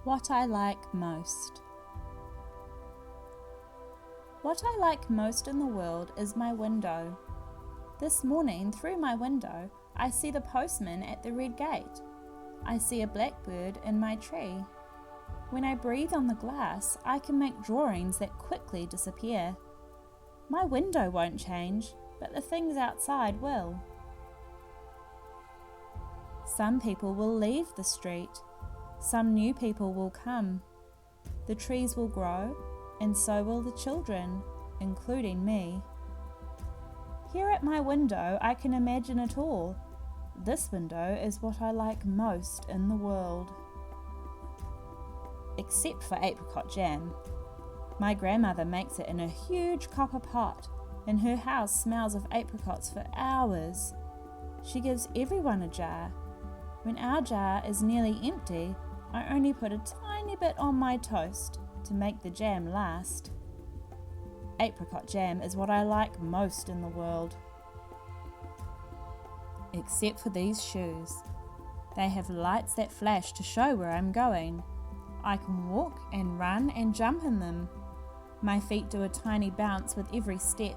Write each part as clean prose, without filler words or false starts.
What I like most. What I like most in the world is my window. This morning, through my window, I see the postman at the red gate. I see a blackbird in my tree. When I breathe on the glass, I can make drawings that quickly disappear. My window won't change, but the things outside will. Some people will leave the street. Some new people will come. The trees will grow, and so will the children, including me. Here at my window, I can imagine it all. This window is what I like most in the world. Except for apricot jam. My grandmother makes it in a huge copper pot, and her house smells of apricots for hours. She gives everyone a jar. When our jar is nearly empty, I only put a tiny bit on my toast to make the jam last. Apricot jam is what I like most in the world. Except for these shoes. They have lights that flash to show where I'm going. I can walk and run and jump in them. My feet do a tiny bounce with every step.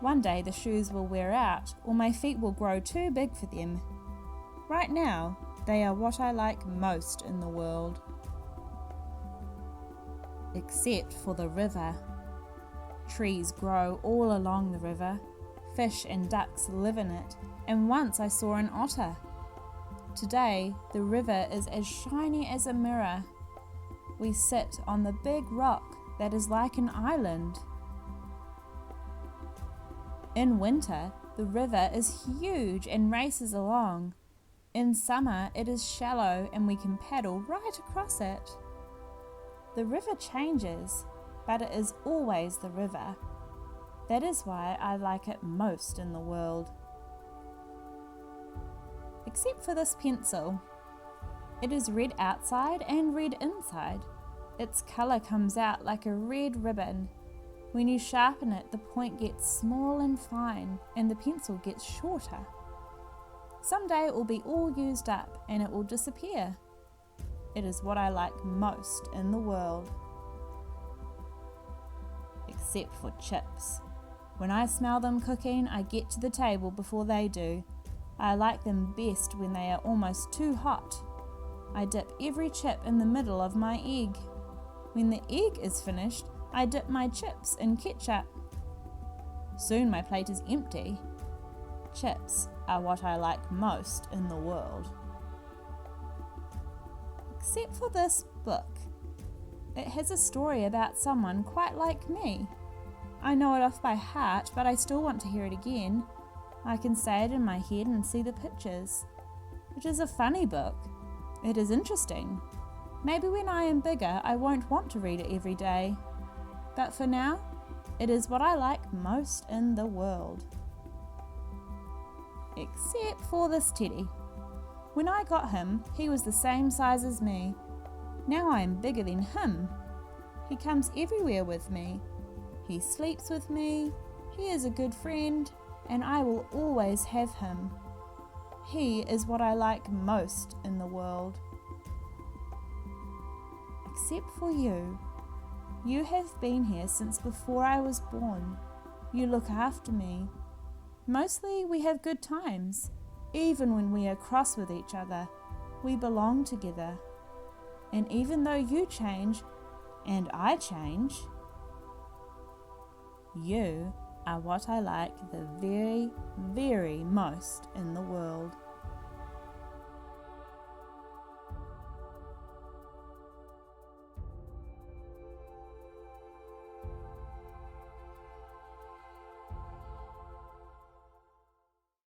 One day the shoes will wear out, or my feet will grow too big for them. Right now, they are what I like most in the world. Except for the river. Trees grow all along the river. Fish and ducks live in it, and once I saw an otter. Today, the river is as shiny as a mirror. We sit on the big rock that is like an island. In winter, the river is huge and races along. In summer, it is shallow and we can paddle right across it. The river changes, but it is always the river. That is why I like it most in the world. Except for this pencil. It is red outside and red inside. Its colour comes out like a red ribbon. When you sharpen it, the point gets small and fine, and the pencil gets shorter. Someday it will be all used up and it will disappear. It is what I like most in the world. Except for chips. When I smell them cooking, I get to the table before they do. I like them best when they are almost too hot. I dip every chip in the middle of my egg. When the egg is finished, I dip my chips in ketchup. Soon my plate is empty. Chips are what I like most in the world. Except for this book. It has a story about someone quite like me. I know it off by heart, but I still want to hear it again. I can say it in my head and see the pictures. It is a funny book. It is interesting. Maybe when I am bigger, I won't want to read it every day. But for now, it is what I like most in the world. Except for this teddy. When I got him, he was the same size as me. Now I am bigger than him. He comes everywhere with me. He sleeps with me. He is a good friend, and I will always have him. He is what I like most in the world. Except for you. You have been here since before I was born. You look after me. Mostly we have good times. Even when we are cross with each other, we belong together. And even though you change, and I change, you are what I like the very, very most in the world.